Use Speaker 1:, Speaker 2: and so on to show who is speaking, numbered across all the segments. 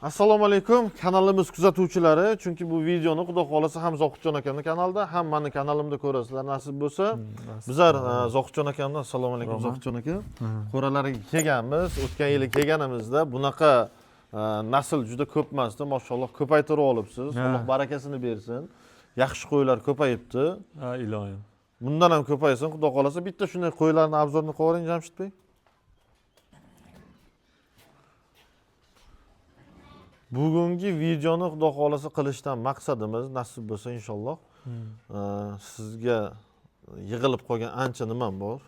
Speaker 1: Assalomu alaykum kanalimiz kuzatuvchilari. Chunki bu videoni xudo xolasa ham Zohidjon akamning kanalida, ham meni kanalimda ko'rasizlar. Nasib bo'lsa, bizlar Zohidjon akamdan assalomu alaykum Zohidjon aka. Qo'ralariga kelganmiz. O'tgan yili kelganimizda bunaqa nasl juda ko'p emasdi. Mashalloh ko'paytirib olibsiz. Alloh barakasini bersin. Yaxshi qo'ylar ko'payibdi.
Speaker 2: Ha, iloyim.
Speaker 1: Bundan ham ko'paysin. Xudo xolasa bitta shunday qo'ylarning obzorini qo'ying Jamshid bey. Bugungi videoni xudo xolasa qilishdan maqsadimiz nasib bo'lsa inshaalloh sizga yig'ilib qolgan ancha nimam bor.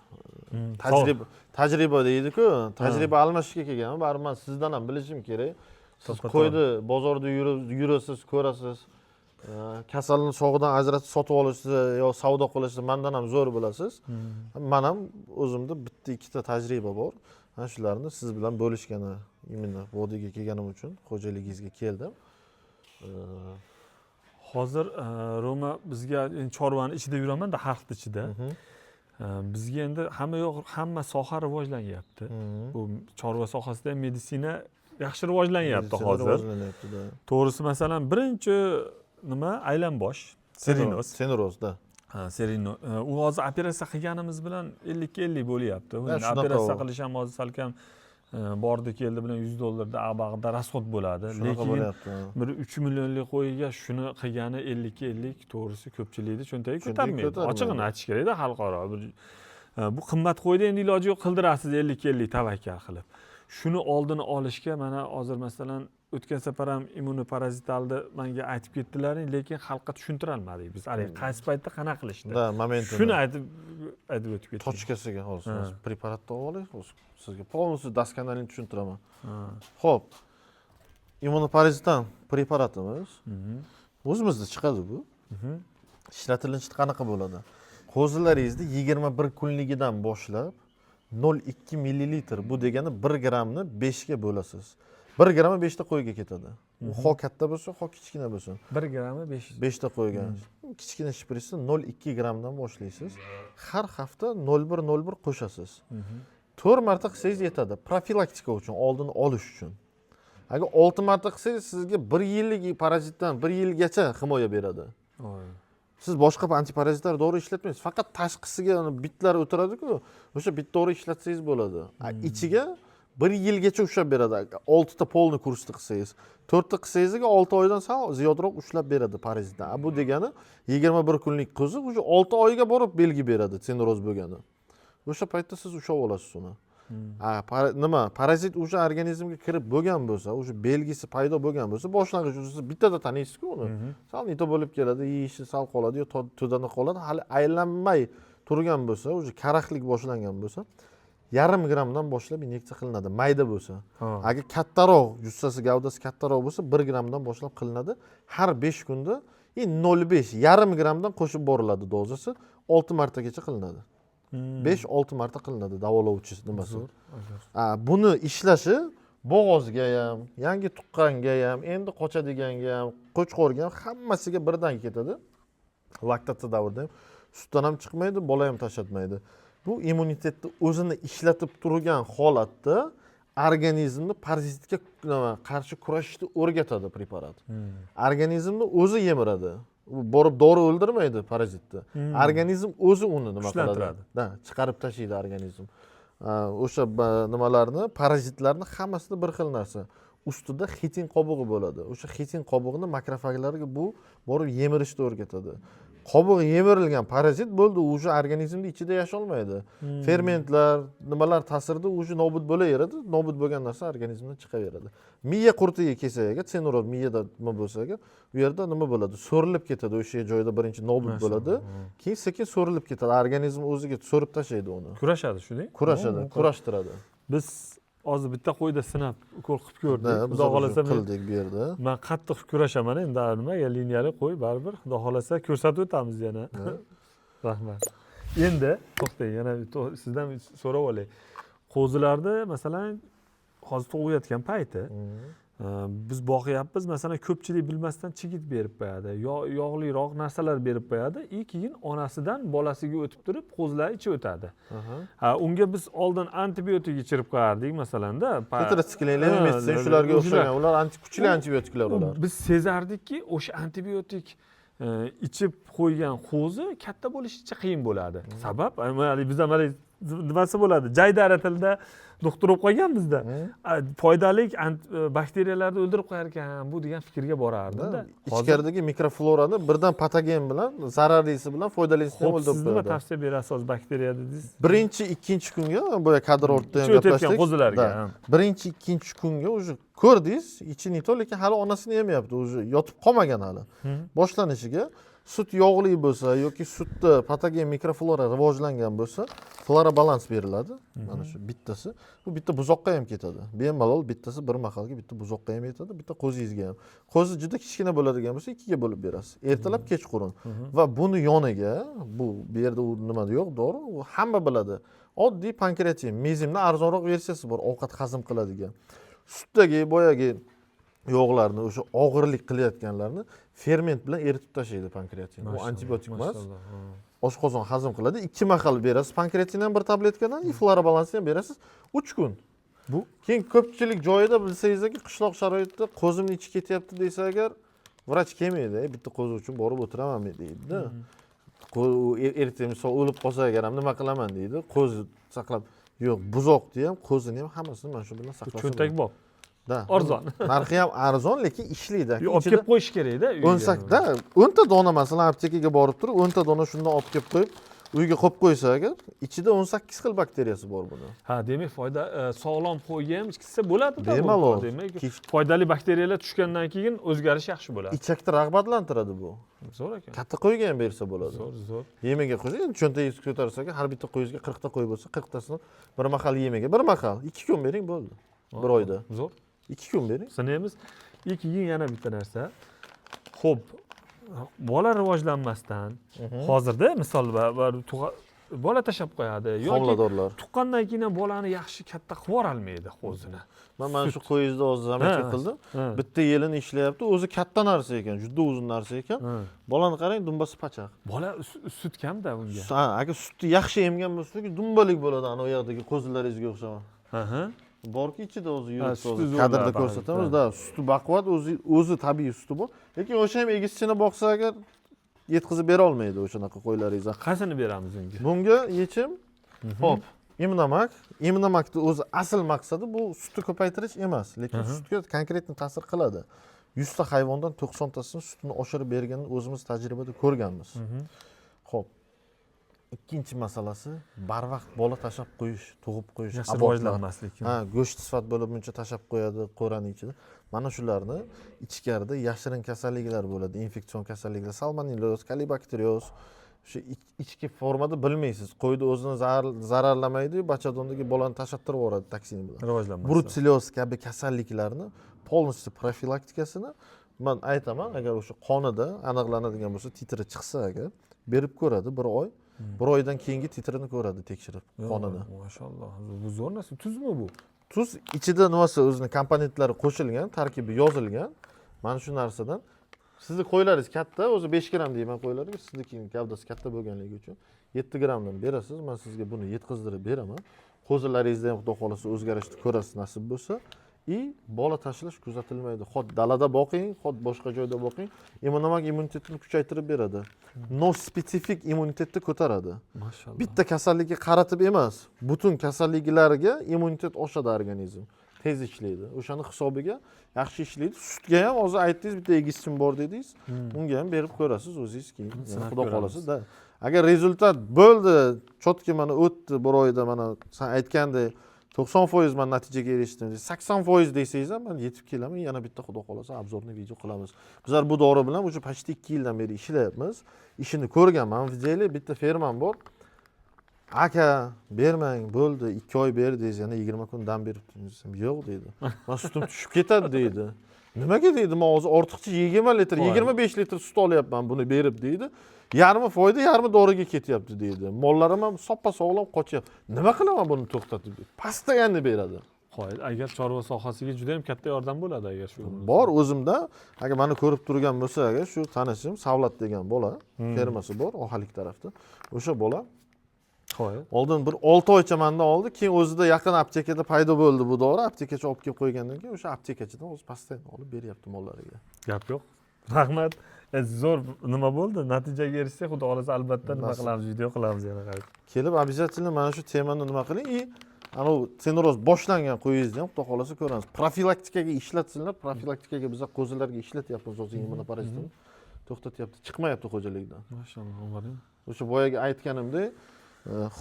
Speaker 1: Tajriba deydi-ku, tajriba almashishga kelganman. Baribir men sizdan ham bilishim kerak. Siz qo'yni bozorda yurasiz, ko'rasiz. Kasalni sog'idan ajratib sotib olishni yo savdo qilishni mendan ham zo'r bilasiz. Men ham o'zimda bitta ikkita tajriba bor. Ana shularni siz bilan bo'lishgani imенно vodiyga kelganim uchun xo'jaligingizga keldim.
Speaker 2: Hozir Roma bizga chorvani ichida yuraman-da, xalqning ichida. Bizga endi hamma soha rivojlanyapti. Bu chorva sohasida ham meditsina yaxshi rivojlanyapti hozir. To'g'risi, masalan, birinchi nima aylanbosh,
Speaker 1: Senerozda.
Speaker 2: Serino. U hozir operatsiya qilganimiz bilan 50-50 bo'lyapti. Operatsiya qilish ham hozir salkam bordi keldi bilan $100 abag'ida rasxod bo'ladi. Lekin bir 3 millionlik qo'yiga shuni qilgani 50-50 to'g'risi ko'pchilikni cho'ntagi ko'tarmaydi. Ochig'ini aytish kerak-da, xalqaro. Bu qimmat qo'yda endi iloji yo'q qildirasiz 50-50 tavakkal qilib. Shuni oldini olishga mana hozir masalan o'tgan safar ham immunoparazitalni menga aytib ketdilaring, lekin xalqqa tushuntira olmadik biz. Qaysi paytda qanaqa qilishni.
Speaker 1: Da, momentini.
Speaker 2: Shuni aytib o'tib ketdik.
Speaker 1: Tochkasiga hozir preparatni oling, sizga polностью досконально tushuntiraman. Xo'p. Immunoparazitan preparatimiz o'zimizda chiqadi bu. Ishlatilishi qanaqa bo'ladi? Qo'zilaringizni 21 kunligidan boshlab 0,2 millilitr bu degani 1 grammni 5 ga bo'lasiz. 1 grammi 5 ta qo'yga ketadi. Ho katta bo'lsa, ho kichkina bo'lsin.
Speaker 2: 1 grammi
Speaker 1: 5 ta qo'yga. Kichkina shprisni 0,2 grammdan boshlaysiz. Har hafta 0,1 qo'shasiz. 4 marta qilsangiz yetadi. Profilaktika uchun, oldini olish uchun. Agar 6 marta qilsangiz sizga 1 yillik parazitdan 1 yilgacha himoya beradi. Siz boshqa antiparazitlar dori ishlatmaysiz. Faqat tashqisiga bitlar o'tiradi-ku, o'sha bit dori ishlatsangiz bo'ladi. Ichiga 1 yilgacha ushlab beradi. 6 ta polni kursni qilsangiz, 4 ta qilsangizga 6 oydan sal ziyodroq ushlab beradi parazitdan. Bu degani 21 kunlik qo'zi o'sha 6 oyga borib belgi beradi, seneroz bo'lgani. O'sha paytda siz ushlab olasiz uni. Nima, parazit o'sha organizmga kirib bo'lgan bo'lsa, o'sha belgisi paydo bo'lgan bo'lsa, boshlang'ich siz bittada taniysiz-ku uni. Sal nito bo'lib keladi, yeyishi sal qoladi yo to'dani qoladi, hali aylanmay turgan bo'lsa, o'sha karaxtlik boshlangan bo'lsa, 0,5 grammdan boshlab inyeksiya qilinadi, mayda bo'lsa. Agar kattaroq, jussasi, gavdasi kattaroq bo'lsa, 1 grammdan boshlab qilinadi. Har 5 kunda 0,5, 0,5 grammdan qo'shib boriladi dozasi, 6 martagacha qilinadi. 5-6 marta qilinadi davolovchi nimasi. Buni ishlashi bo'g'ozga ham, yangi tuqqanga ham, endi qochadiganga ham, qo'chqorga ham hammasiga birdan ketadi. Laktatsiya davrida ham sutdan ham chiqmaydi, bola ham tashlatmaydi. Bu immunitetni o'zini ishlatib turgan holatda organizmni parazitga qarshi kurashishni o'rgatadi preparat. Organizmni o'zi yemiradi. Borib dori o'ldirmaydi parazitni. Organizm o'zi uni nima qiladi? Chiqarib tashlaydi organizm. O'sha nimalarni, parazitlarni hammasida bir xil narsa. Ustida xitin qobig'i bo'ladi. O'sha xitin qobig'ini makrofaglarga bu borib yemirishni o'rgatadi. Qobig'i yemirilgan parazit bo'ldi, o'sha organizmning ichida yasha olmaydi. Fermentlar, nimalar ta'sirida o'sha nobud bo'laveradi. Nobud bo'lgan narsa organizmdan chiqaveradi. Miya qurtiga kelsa, seneroz miyada nima bo'lsa, u yerda nima bo'ladi? So'rilib ketadi, o'sha joyda birinchi nobud bo'ladi, keyin sekin so'rilib ketadi. Organizm o'ziga so'rib tashlaydi uni.
Speaker 2: Kurashadi shunday?
Speaker 1: Kurashadi, kurashtiradi.
Speaker 2: Biz hozir bitta qo'yda sinab ukol qilib ko'rdik. Xudo xolasa
Speaker 1: qildik bu yerda.
Speaker 2: Men qattiq kurashaman endi nimaga liniyali qo'y baribir. Xudo xolasa ko'rsatib o'tamiz yana. Rahmat. Endi to'xtang, yana sizdan so'rab olay. Qo'zilarda masalan hozir tug'ayotgan payti biz boqyapmiz, masalan, ko'pchilik bilmasdan chigit berib qo'yadi, yog'liroq narsalar berib qo'yadi, keyin onasidan bolasiga o'tib turib qo'zilar ichib o'tadi. Unga biz oldin antibiotik ichirib qo'yardik, masalanda.
Speaker 1: Tetratsiklin, levometsin shularga o'xshagan, ular kuchli antibiotiklar ular.
Speaker 2: Biz sezardikki, o'sha antibiotik ichib qo'ygan qo'zi katta bo'lishicha qiyin bo'ladi. Sabab, bizda mana nimasi bo'ladi? Jaydara tilida doktor o'qib qolganmizda. Foydali bakteriyalarni o'ldirib qo'yar ekan, bu degan fikrga borardi-da.
Speaker 1: Ichkaridagi mikroflorani birdan patogen bilan, zararlisi bilan foydalisini ham o'ldirib
Speaker 2: qo'yadi. Siz nima tavsiya berasiz bakteriya dedingiz?
Speaker 1: Birinchi, ikkinchi kunga boya kadr o'rtada ham
Speaker 2: gaplashdik. Qo'zilarga.
Speaker 1: Birinchi, ikkinchi kunga уже ko'rdingiz, ichi ne to, lekin hali onasini yemayapti, уже yotib qolmagan hali. Boshlanishiga sut yog'li bo'lsa yoki sutda patogen mikroflora rivojlangan bo'lsa, flora balans beriladi. Mana shu bittasi. Bu bitta buzoqqa ham ketadi. Bemalol bittasi bir mahalga bitta buzoqqa ham yetadi, bitta qo'zingizga ham. Qo'zi juda kichkina bo'ladigan bo'lsa, ikkiga bo'lib berasiz. Ertalab, kechqurun. Va buni yoniga, bu yerda u nima yo'q, dori, u hamma biladi. Oddiy pankreatin, mezimdan arzonroq versiyasi bor, ovqat hazm qiladigan. Sutdagi boyagi yog'larni, o'sha og'irlik qilayotganlarni ferment bilan eritib tashlaydi pankreatin. Bu antibiotik emas. Oshqozon hazm qiladi. 2 mahal berasiz pankreatin ham bir tabletkadan, flora balansni ham berasiz 3 kun. Bu keyin ko'pchilik joyida bilsangizki, qishloq sharoitida qo'zimni ichi ketyapti desa agar, vrach kelmaydi, bitta qo'zi uchun borib o'tiraman deydi-da. Ertaga misol o'lib qolsa agar ham nima qilaman deydi. Qo'zi saqlab, yo'q, buzoqni ham, qo'zini ham hammasini mana shu bilan saqlash.
Speaker 2: Cho'ntakbop.
Speaker 1: Da.
Speaker 2: Arzon.
Speaker 1: Narxi ham arzon, lekin ishlaydi.
Speaker 2: Olib kelib qo'yish kerak-da.
Speaker 1: 18 da 10 ta dona masalan aptekaga borib turib, 10 ta dona shundan olib kelib qo'yib, uyga qo'yib qo'ysa agar, ichida 18 xil bakteriyasi bor buni.
Speaker 2: Demak, foyda sog'lom qo'yga ham ichkisa bo'ladi-da.
Speaker 1: Bemalol.
Speaker 2: Demak, foydali bakteriyalar tushgandan keyin o'zgarish yaxshi bo'ladi.
Speaker 1: Ichakda rag'batlantiradi bu.
Speaker 2: Zo'r ekan.
Speaker 1: Katta qo'yga ham bersa bo'ladi.
Speaker 2: Zo'r.
Speaker 1: Yemaga qo'ysa, endi cho'ntagingizni ko'tarsak, har bitta qo'yingizga 40 ta qo'y bo'lsa, 40 tasini bir mahal yemaga, bir mahal 2 kun bering bo'ldi. Bir oyda.
Speaker 2: Zo'r.
Speaker 1: 2 kun bering.
Speaker 2: Sanaymiz. Keyin yana bitta narsa. Xo'p, bola rivojlanmasdan, hozirda misol bola tashab qo'yadi yoki tuqqandan keyin ham bolani yaxshi katta qilib olmaydi qo'zini.
Speaker 1: Mana shu qo'yingizni hozir zamocha qildim. Bitta yilini ishlayapti, o'zi katta narsa ekan, juda uzun narsa ekan. Bolani qarang, dumbasi pachaq.
Speaker 2: Bola sut kamda bunga.
Speaker 1: Agar sutni yaxshi emgan bo'lsa, dumbalik bo'ladi, ana u yoqdagi qo'zilaringizga o'xshagan. Borki ichida o'zi yuribdi, kadrda ko'rsatamiz, da, suti baquvvat, o'zi tabiiy suti bor. Lekin o'sha ham egischini boqsa agar yetkazib bera olmaydi o'shanaqa qo'ylaringizga.
Speaker 2: Qaysini beramiz unga?
Speaker 1: Bunga yechim, hop, Immunomak. Immunomakni o'zi asl maqsadi bu sutni ko'paytirish emas, lekin sutga konkretni ta'sir qiladi. 100 ta hayvondan 90 tasini sutini oshirib berganini o'zimiz tajribada ko'rganmiz. Hop. Ikkinchi masalasi barvaqt bola tashab qo'yish, tug'ib qo'yish,
Speaker 2: rivojlanmaslik.
Speaker 1: Go'sht sifat bo'lib buncha tashab qo'yadi qo'raning ichida. Mana shularni ichkarida yashirin kasalliklar bo'ladi, infeksion kasalliklar, salmonelloz, kalibakterioz. Shu ichki formada bilmaysiz. Qo'yni o'zini zararlamaydi, bachadondagi bolani tashlattirib yuboradi toksin bilan.
Speaker 2: Rivojlanmas.
Speaker 1: Brutselyoz kabi kasalliklarni polностью profilaktikasini men aytaman, agar o'sha qonida aniqlanadigan bo'lsa, titri chiqsa agar berib ko'radi 1 oy. 1 oydan keyingi titrini ko'radi tekshirib qonini.
Speaker 2: Mashalloh. Bu zo'r narsa. Tuzmi bu?
Speaker 1: Tuz ichida nimasi o'zini komponentlari qo'shilgan, tarkibi yozilgan. Mana shu narsadan sizni qo'ylaringiz katta, o'zi 5 gram deyman qo'ylarga, sizniki gavdasi katta bo'lganligi uchun 7 gramdan berasiz. Men sizga buni yetkazdirib beraman. Qo'zilaringizda ham xudo xolasa o'zgarishni ko'rasiz nasib bo'lsa. Bola tashlash kuzatilmaydi. Xod dalada boqing, xod boshqa joyda boqing. Immunomak immunitetni kuchaytirib beradi. No spesifik immunitetni ko'taradi.
Speaker 2: Mashalloh.
Speaker 1: Bitta kasallikka qaratib emas, butun kasalliklarga immunitet oshadi organizm. Tez ishlaydi. O'shani hisobiga yaxshi ishlaydi. Sutga ham hozir aytdingiz, bitta egischim bor dedingiz. Unga ham berib ko'rasiz o'zingiz keyin. Xudo xolasa-da. Agar rezultat bo'ldi, chotki mana o'tdi 1 oyda mana sen aytgandek 90% men natijaga erishdim. 80% desangiz ham men yetib kelaman. Yana bitta xudo xolasa obzorni video qilamiz. Bizlar bu dori bilan o'sha почти 2 yildan beri ishlayapmiz. Ishini ko'rganman. Videolar bitta fermam bor. Aka, bermang, bo'ldi, 2 oy berdingiz, yana 20 kun dam beribdi desam, yo'q deydi. Men sutim tushib ketadi deydi. Nimaga deydi? Men hozir ortiqcha 20 litr, 25 litr sut olyapman buni berib deydi. Yarmi foyda, yarmi doriga ketyapti deydi. Mollarim ham soppa sog'lom qochyapti. Nima qilaman buni to'xtatib? Pastaganda beradi.
Speaker 2: Qo'ydi. Agar chorva sohasiga juda ham katta yordam bo'ladi agar shu.
Speaker 1: Bor o'zimda, agar meni ko'rib turgan bo'lsa, agar shu tanishim Savlat degan bola, fermasi bor, Ohalik tarafda. O'sha bola
Speaker 2: Qo'ydi.
Speaker 1: oldin bir 6 oycha menda oldi, keyin o'zida yaqin aptekada paydo bo'ldi bu dori, aptekachi olib kelib qo'ygandan keyin o'sha aptekachidan o'zi postoyanno olib beryapti mollariga.
Speaker 2: Gap yo'q. Rahmat. Zo'r nima bo'ldi? Natijaga erishsak, xudo xolasa albatta nima qilamiz, video qilamiz yana qayta.
Speaker 1: Kelib обязательно mana shu temani nima qiling и anavi tenoz boshlangan qo'yingizni ham xudo xolasa ko'ramiz. Profilaktikaga ishlatsinlar, profilaktikaga biz qo'zilarga ishlatyapmiz o'zi immunoparazitni. To'xtatyapti, chiqmayapti xo'jalikdan.
Speaker 2: Mashalloh,
Speaker 1: O'sha boyaga aytganimdek,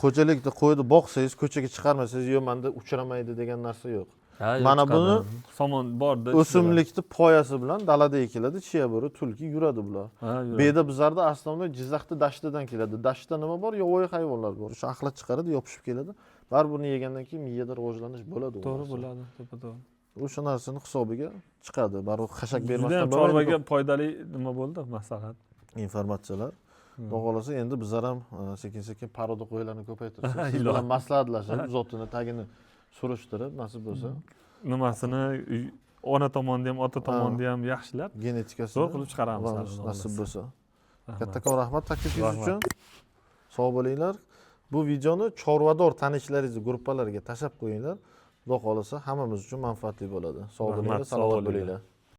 Speaker 1: xo'jalikda qo'yni boqsangiz, ko'chaga chiqarmasangiz, yo'q menda uchramaydi degan narsa yo'q. Mana buni
Speaker 2: somon borda
Speaker 1: o'simlikni poyasi bilan dalada ekiladi, chiya bo'ri, tulki yuradi bular. Bu yerda bizlarda aslida Jizzaxda dashtadan keladi. Dashtda nima bor? Yovvoyi hayvonlar bor. O'sha axlat chiqaradi, yopishib keladi. Baribir buni yegandan keyin miyada rivojlanish bo'ladi.
Speaker 2: To'g'ri bo'ladi, to'g'ri.
Speaker 1: O'sha narsani hisobiga chiqadi. Baribir xashak bermasdan
Speaker 2: bo'ladi. Chorvaga foydali nima bo'ldi? Maslahat.
Speaker 1: Informatsiyalar. Xudo xolasa endi bizlar ham sekin-sekin paroda qo'ylarni ko'paytirsak, siz bilan maslahatlashib, zotini tagini surishtirib, nasib bo'lsa,
Speaker 2: nimasini ona tomonda ham, ota tomonda ham yaxshilab,
Speaker 1: genetikasini
Speaker 2: zo'r qilib chiqaramiz.
Speaker 1: Nasib bo'lsa. Kattakon rahmat taklifingiz uchun. Sog' bo'linglar. Bu videoni chorvador tanishlaringiz guruhlarga tashlab qo'yinglar. Xudo xolasa hammamiz uchun manfaatli bo'ladi. Sog' bo'linglar, salomat bo'linglar.